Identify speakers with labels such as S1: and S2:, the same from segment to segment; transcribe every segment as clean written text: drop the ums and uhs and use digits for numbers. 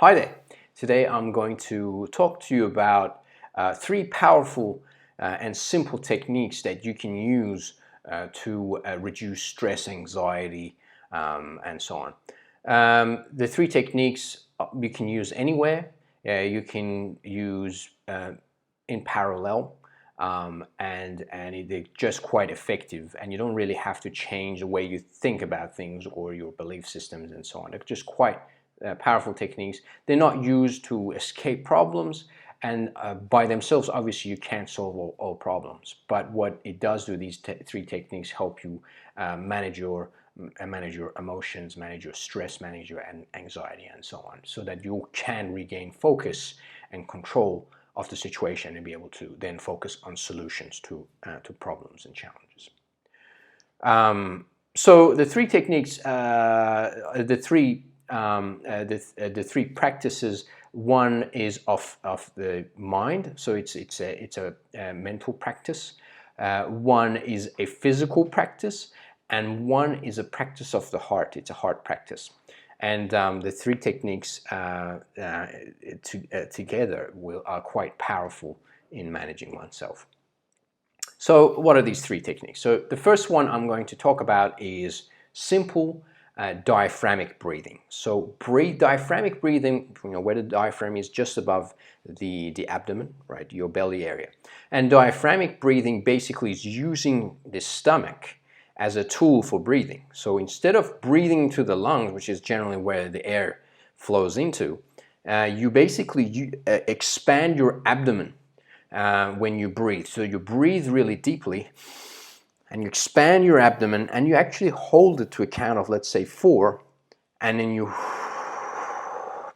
S1: Hi there. Today I'm going to talk to you about three powerful and simple techniques that you can use to reduce stress, anxiety, and so on. The three techniques you can use anywhere. You can use in parallel, and they're just quite effective, and you don't really have to change the way you think about things or your belief systems and so on. They're just quite powerful techniques. They're not used to escape problems, and by themselves, obviously, you can't solve all problems. But what it does do, these three techniques help you manage your emotions, manage your stress, manage your anxiety, and so on, so that you can regain focus and control of the situation and be able to then focus on solutions to problems and challenges. So the three techniques, the three practices. One is of the mind, so it's a mental practice. One is a physical practice, and one is a practice of the heart. It's a heart practice. And the three techniques together are quite powerful in managing oneself. So what are these three techniques? So the first one I'm going to talk about is simple diaphragmic breathing. So diaphragmic breathing, where the diaphragm is just above the abdomen, right, your belly area. And diaphragmic breathing basically is using the stomach as a tool for breathing. So instead of breathing to the lungs, which is generally where the air flows into, you basically expand your abdomen when you breathe. So you breathe really deeply and you expand your abdomen and you actually hold it to a count of, let's say, 4, and then you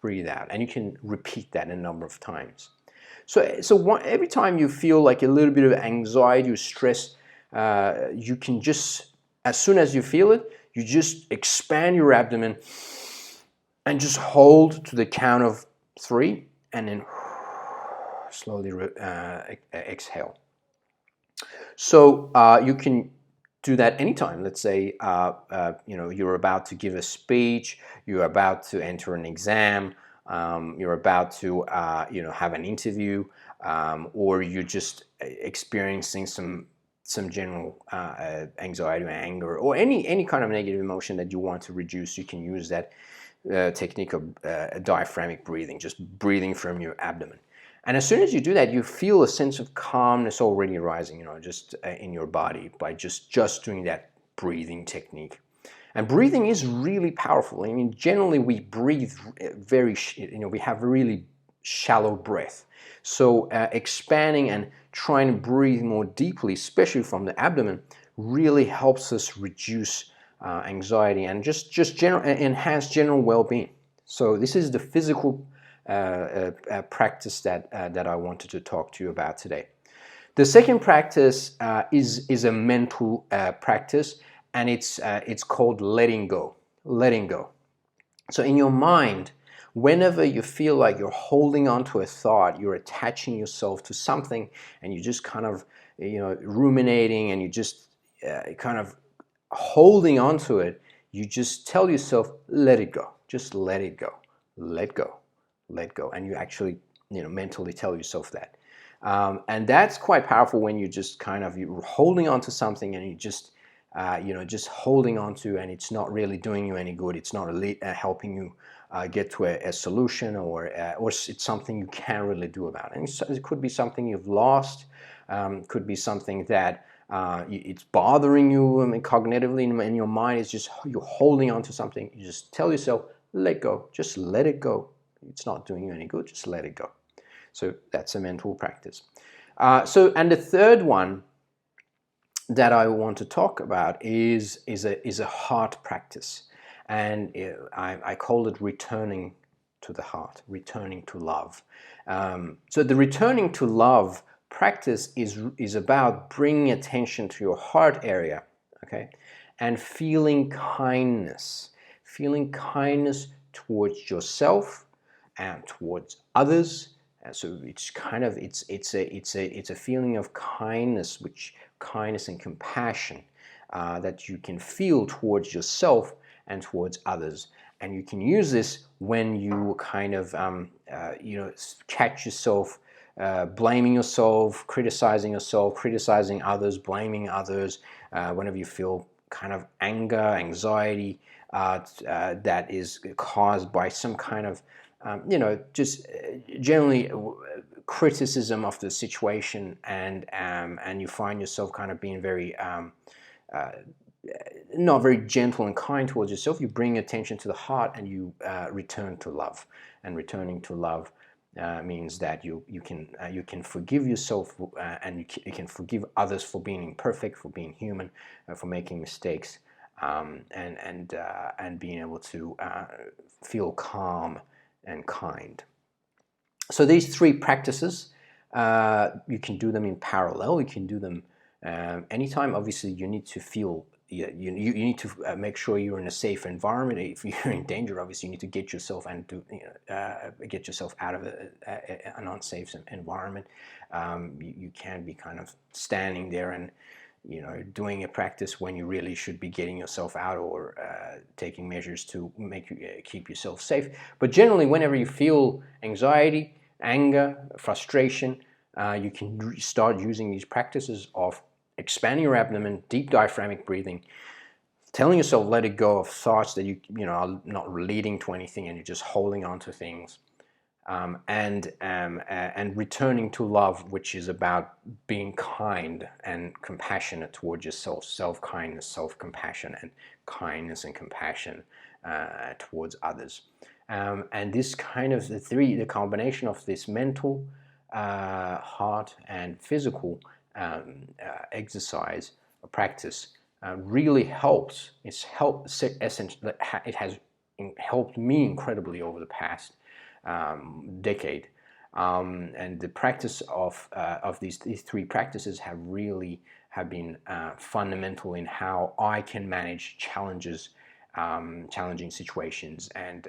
S1: breathe out, and you can repeat that a number of times. So every time you feel like a little bit of anxiety or stress, you can just, as soon as you feel it, you just expand your abdomen and just hold to the count of 3, and then slowly exhale. So you can do that anytime. Let's say you're about to give a speech, you're about to enter an exam, you're about to have an interview, or you're just experiencing some general anxiety or anger, or any kind of negative emotion that you want to reduce. You can use that technique of diaphragmic breathing, just breathing from your abdomen. And as soon as you do that, you feel a sense of calmness already rising, just in your body by just doing that breathing technique. And breathing is really powerful. I mean, generally we breathe we have really shallow breath. So expanding and trying to breathe more deeply, especially from the abdomen, really helps us reduce anxiety and just enhance general well-being. So this is the physical practice that I wanted to talk to you about today. The second practice is a mental practice, and it's called letting go. Letting go. So in your mind, whenever you feel like you're holding on to a thought, you're attaching yourself to something, and you just kind of ruminating, and you just kind of holding on to it, you just tell yourself, let it go. Just let it go. Let go. Let go. And you actually mentally tell yourself that. And that's quite powerful when you just you're holding on to something, and you just just holding on to, and it's not really doing you any good. It's not really helping you get to a solution, or it's something you can't really do about. And it could be something you've lost, could be something that it's bothering you cognitively in your mind. It's just you're holding on to something. You just tell yourself, let go. Just let it go. It's not doing you any good. Just let it go. So that's a mental practice. And the third one that I want to talk about is a heart practice, and I call it returning to the heart, returning to love. So the returning to love practice is about bringing attention to your heart area, okay, and feeling kindness towards yourself and towards others. And so it's it's a feeling of kindness, kindness and compassion that you can feel towards yourself and towards others. And you can use this when you kind of catch yourself blaming yourself, criticizing others, blaming others, whenever you feel kind of anger, anxiety that is caused by some kind of, just generally criticism of the situation, and you find yourself kind of being very not very gentle and kind towards yourself. You bring attention to the heart, and you return to love. And returning to love means that you can forgive yourself, and you can forgive others for being imperfect, for being human, for making mistakes, and being able to feel calm and kind. So these three practices, you can do them in parallel. You can do them anytime. Obviously, you need to feel. You need to make sure you're in a safe environment. If you're in danger, obviously you need to get yourself get yourself out of an unsafe environment. You can't be kind of standing there and doing a practice when you really should be getting yourself out, or taking measures to make you keep yourself safe. But generally, whenever you feel anxiety, anger, frustration, you can start using these practices of expanding your abdomen, deep diaphragmic breathing, telling yourself let it go of thoughts that you are not leading to anything, and you're just holding on to things, and returning to love, which is about being kind and compassionate towards yourself, self-kindness, self-compassion, and kindness and compassion towards others. And this kind of the combination of this mental, heart, and physical exercise or practice really helps. It has helped me incredibly over the past decade, and the practice of these three practices have been fundamental in how I can manage challenges, challenging situations, and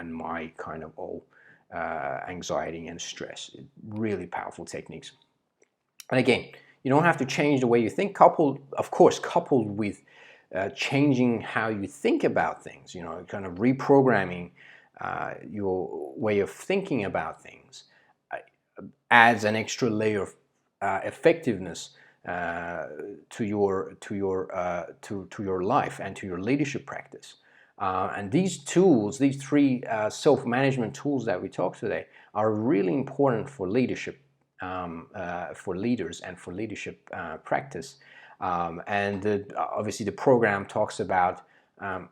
S1: my kind of anxiety and stress. Really powerful techniques. And again, you don't have to change the way you think, coupled with changing how you think about things, kind of reprogramming your way of thinking about things adds an extra layer of effectiveness to your life and to your leadership practice. And these tools, these three self-management tools that we talked today, are really important for leadership, for leaders, and for leadership practice. Obviously, the program talks about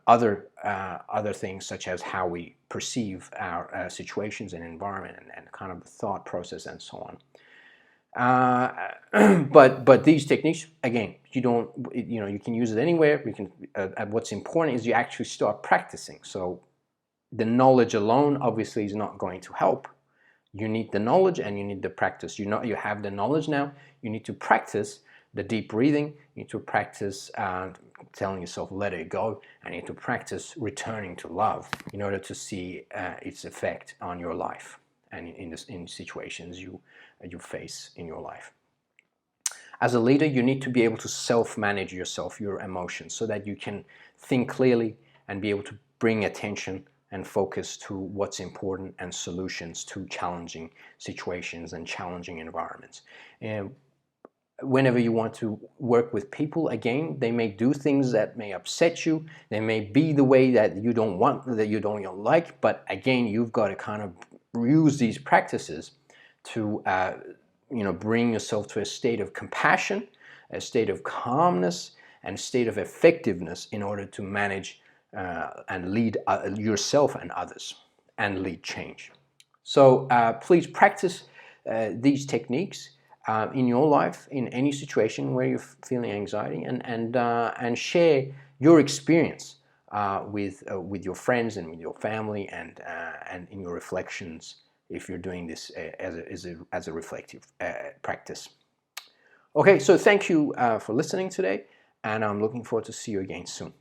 S1: other things, such as how we perceive our situations and environment, and kind of the thought process and so on. But these techniques, again, you can use it anywhere. What's important is you actually start practicing. So the knowledge alone obviously is not going to help. You need the knowledge, and you need the practice. You have the knowledge now. You need to practice the deep breathing. You need to practice telling yourself let it go, and you need to practice returning to love in order to see its effect on your life and in situations you face in your life. As a leader, you need to be able to self-manage yourself, your emotions, so that you can think clearly and be able to bring attention and focus to what's important, and solutions to challenging situations and challenging environments. And whenever you want to work with people, again, they may do things that may upset you. They may be the way that you don't like. But again, you've got to kind of use these practices to bring yourself to a state of compassion, a state of calmness, and a state of effectiveness in order to manage and lead yourself and others, and lead change. So please practice these techniques in your life, in any situation where you're feeling anxiety, and share your experience with your friends and with your family, and in your reflections, if you're doing this as a reflective practice. Okay, so thank you for listening today, and I'm looking forward to see you again soon.